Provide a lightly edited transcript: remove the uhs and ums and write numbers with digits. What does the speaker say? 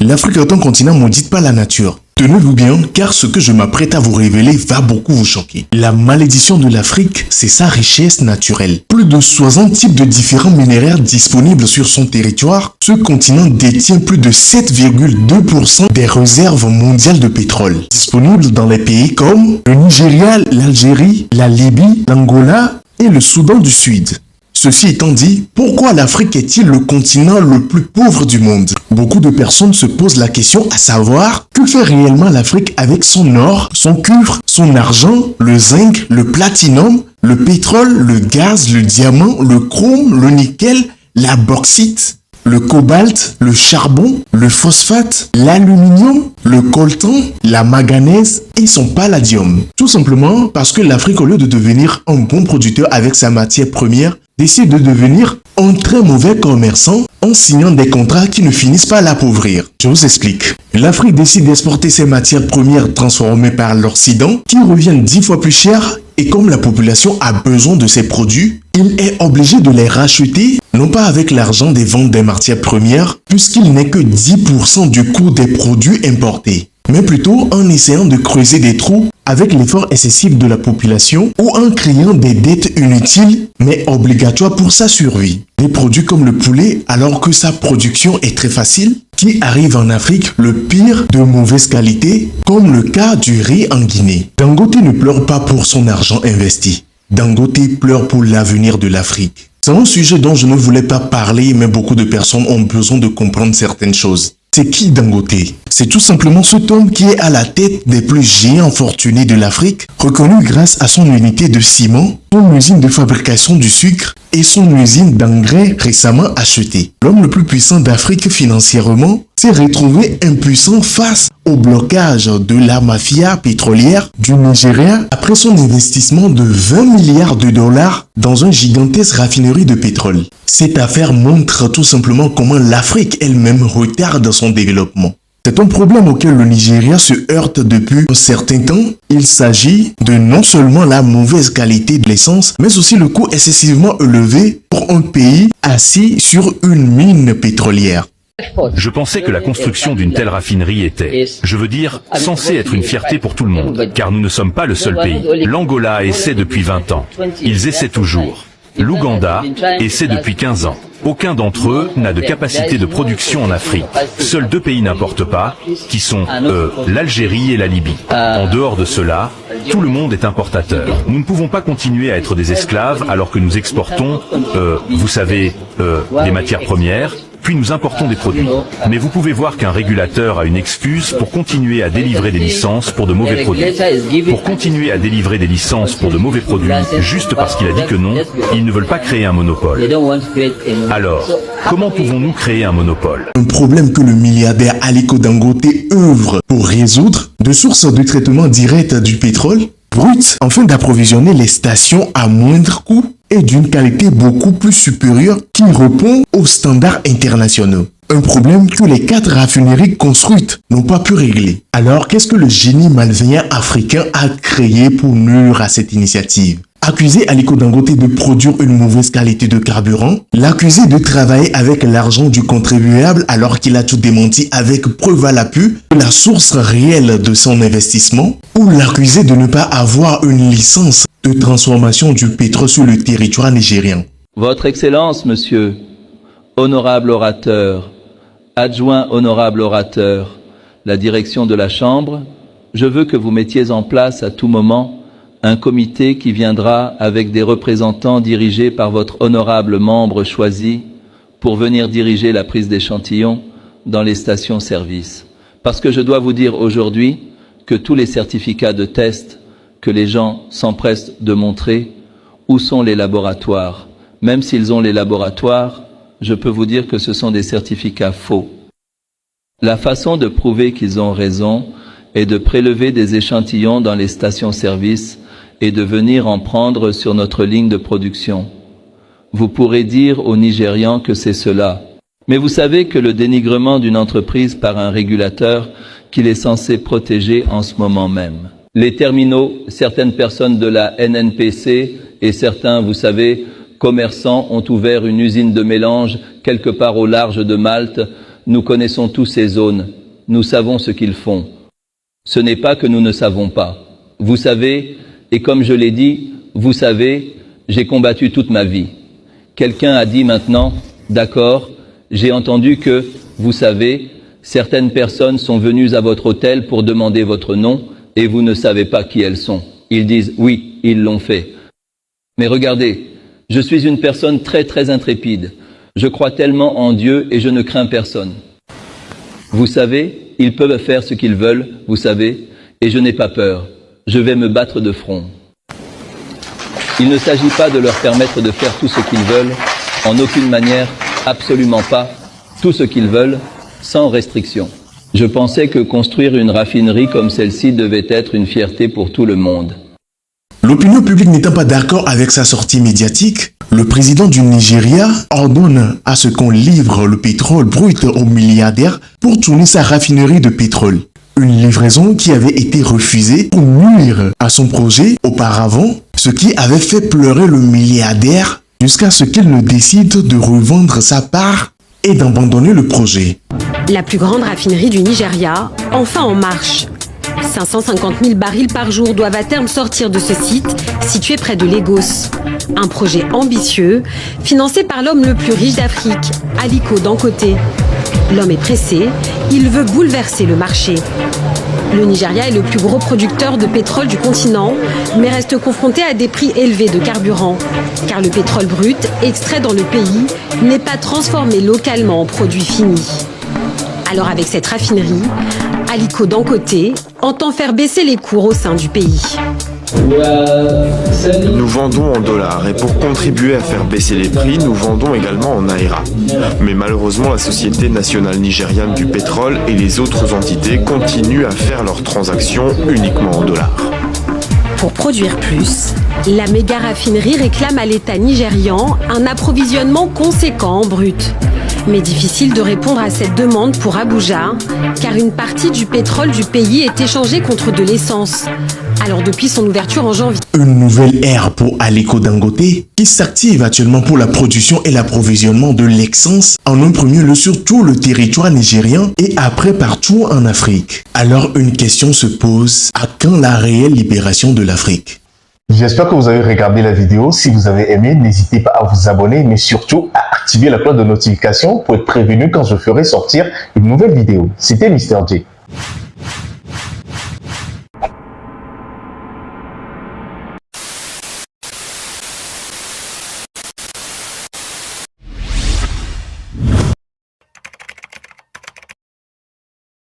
L'Afrique est un continent maudit par la nature. Tenez-vous bien, car ce que je m'apprête à vous révéler va beaucoup vous choquer. La malédiction de l'Afrique, c'est sa richesse naturelle. Plus de 60 types de différents minerais disponibles sur son territoire, ce continent détient plus de 7,2% des réserves mondiales de pétrole, disponibles dans les pays comme le Nigeria, l'Algérie, la Libye, l'Angola et le Soudan du Sud. Ceci étant dit, pourquoi l'Afrique est-il le continent le plus pauvre du monde? Beaucoup de personnes se posent la question à savoir, que fait réellement l'Afrique avec son or, son cuivre, son argent, le zinc, le platinum, le pétrole, le gaz, le diamant, le chrome, le nickel, la bauxite, le cobalt, le charbon, le phosphate, l'aluminium, le coltan, la manganèse et son palladium. Tout simplement parce que l'Afrique, au lieu de devenir un bon producteur avec sa matière première, décide de devenir un très mauvais commerçant en signant des contrats qui ne finissent pas à l'appauvrir. Je vous explique. L'Afrique décide d'exporter ses matières premières transformées par l'Occident qui reviennent 10 fois plus cher, et comme la population a besoin de ces produits, il est obligé de les racheter, non pas avec l'argent des ventes des matières premières, puisqu'il n'est que 10% du coût des produits importés, mais plutôt en essayant de creuser des trous avec l'effort excessif de la population ou en créant des dettes inutiles mais obligatoires pour sa survie. Des produits comme le poulet, alors que sa production est très facile, qui arrive en Afrique le pire de mauvaise qualité, comme le cas du riz en Guinée. Dangote ne pleure pas pour son argent investi. Dangote pleure pour l'avenir de l'Afrique. C'est un sujet dont je ne voulais pas parler, mais beaucoup de personnes ont besoin de comprendre certaines choses. C'est qui Dangote? C'est tout simplement cet homme qui est à la tête des plus géants fortunés de l'Afrique, reconnu grâce à son unité de ciment, son usine de fabrication du sucre et son usine d'engrais récemment achetée. L'homme le plus puissant d'Afrique financièrement s'est retrouvé impuissant face au blocage de la mafia pétrolière du Nigeria après son investissement de 20 milliards de dollars dans une gigantesque raffinerie de pétrole. Cette affaire montre tout simplement comment l'Afrique elle-même retarde son développement. C'est un problème auquel le Nigeria se heurte depuis un certain temps. Il s'agit de non seulement la mauvaise qualité de l'essence, mais aussi le coût excessivement élevé pour un pays assis sur une mine pétrolière. Je pensais que la construction d'une telle raffinerie était, je veux dire, censée être une fierté pour tout le monde, car nous ne sommes pas le seul pays. L'Angola essaie depuis 20 ans. Ils essaient toujours. L'Ouganda essaie depuis 15 ans. Aucun d'entre eux n'a de capacité de production en Afrique. Seuls 2 pays n'importent pas, qui sont l'Algérie et la Libye. En dehors de cela, tout le monde est importateur. Nous ne pouvons pas continuer à être des esclaves alors que nous exportons, vous savez, des matières premières, puis nous importons des produits. Mais vous pouvez voir qu'un régulateur a une excuse pour continuer à délivrer des licences pour de mauvais produits. Pour continuer à délivrer des licences pour de mauvais produits, juste parce qu'il a dit que non, ils ne veulent pas créer un monopole. Alors, comment pouvons-nous créer un monopole? Un problème que le milliardaire Aliko Dangote œuvre pour résoudre, de sources de traitement direct du pétrole brut, afin d'approvisionner les stations à moindre coût et d'une qualité beaucoup plus supérieure qui répond aux standards internationaux. Un problème que les 4 raffineries construites n'ont pas pu régler. Alors, qu'est-ce que le génie malveillant africain a créé pour nuire à cette initiative? Accuser Aliko Dangote de produire une mauvaise qualité de carburant, l'accuser de travailler avec l'argent du contribuable alors qu'il a tout démenti avec preuve à l'appui de la source réelle de son investissement, ou l'accuser de ne pas avoir une licence de transformation du pétrole sur le territoire nigérien. Votre Excellence, monsieur, honorable orateur, adjoint honorable orateur, la direction de la Chambre, je veux que vous mettiez en place à tout moment un comité qui viendra avec des représentants dirigés par votre honorable membre choisi pour venir diriger la prise d'échantillons dans les stations-service. Parce que je dois vous dire aujourd'hui que tous les certificats de test que les gens s'empressent de montrer, où sont les laboratoires? Même s'ils ont les laboratoires, je peux vous dire que ce sont des certificats faux. La façon de prouver qu'ils ont raison est de prélever des échantillons dans les stations-service et de venir en prendre sur notre ligne de production. Vous pourrez dire aux Nigérians que c'est cela. Mais vous savez que le dénigrement d'une entreprise par un régulateur qu'il est censé protéger en ce moment même. Les terminaux, certaines personnes de la NNPC et certains, vous savez, commerçants ont ouvert une usine de mélange quelque part au large de Malte nous connaissons tous ces zones, nous savons ce qu'ils font. Ce n'est pas que nous ne savons pas. Vous savez, et comme je l'ai dit, vous savez, j'ai combattu toute ma vie. Quelqu'un a dit maintenant, d'accord, j'ai entendu que, vous savez, certaines personnes sont venues à votre hôtel pour demander votre nom et vous ne savez pas qui elles sont. Ils disent, oui, ils l'ont fait. Mais regardez, je suis une personne très intrépide. Je crois tellement en Dieu et je ne crains personne. Vous savez, ils peuvent faire ce qu'ils veulent, vous savez, et je n'ai pas peur. Je vais me battre de front. Il ne s'agit pas de leur permettre de faire tout ce qu'ils veulent, en aucune manière, absolument pas, tout ce qu'ils veulent, sans restriction. Je pensais que construire une raffinerie comme celle-ci devait être une fierté pour tout le monde. L'opinion publique n'étant pas d'accord avec sa sortie médiatique, le président du Nigeria ordonne à ce qu'on livre le pétrole brut aux milliardaires pour tourner sa raffinerie de pétrole. Une livraison qui avait été refusée pour nuire à son projet auparavant, ce qui avait fait pleurer le milliardaire jusqu'à ce qu'il ne décide de revendre sa part et d'abandonner le projet. La plus grande raffinerie du Nigeria, enfin en marche. 550 000 barils par jour doivent à terme sortir de ce site, situé près de Lagos. Un projet ambitieux, financé par l'homme le plus riche d'Afrique, Aliko Dangote. L'homme est pressé, il veut bouleverser le marché. Le Nigeria est le plus gros producteur de pétrole du continent, mais reste confronté à des prix élevés de carburant. Car le pétrole brut, extrait dans le pays, n'est pas transformé localement en produit fini. Alors avec cette raffinerie, Aliko Dangote entend faire baisser les cours au sein du pays. Nous vendons en dollars et pour contribuer à faire baisser les prix, nous vendons également en naira. Mais malheureusement, la Société nationale nigériane du pétrole et les autres entités continuent à faire leurs transactions uniquement en dollars. Pour produire plus, la méga raffinerie réclame à l'État nigérian un approvisionnement conséquent en brut. Mais difficile de répondre à cette demande pour Abuja, car une partie du pétrole du pays est échangée contre de l'essence. Alors depuis son ouverture en janvier. Une nouvelle ère pour Aliko Dangote qui s'active actuellement pour la production et l'approvisionnement de l'essence en un premier lieu sur tout le territoire nigérien et après partout en Afrique. Alors une question se pose, à quand la réelle libération de l'Afrique? J'espère que vous avez regardé la vidéo. Si vous avez aimé, n'hésitez pas à vous abonner, mais surtout à activer la cloche de notification pour être prévenu quand je ferai sortir une nouvelle vidéo. C'était Mr. J.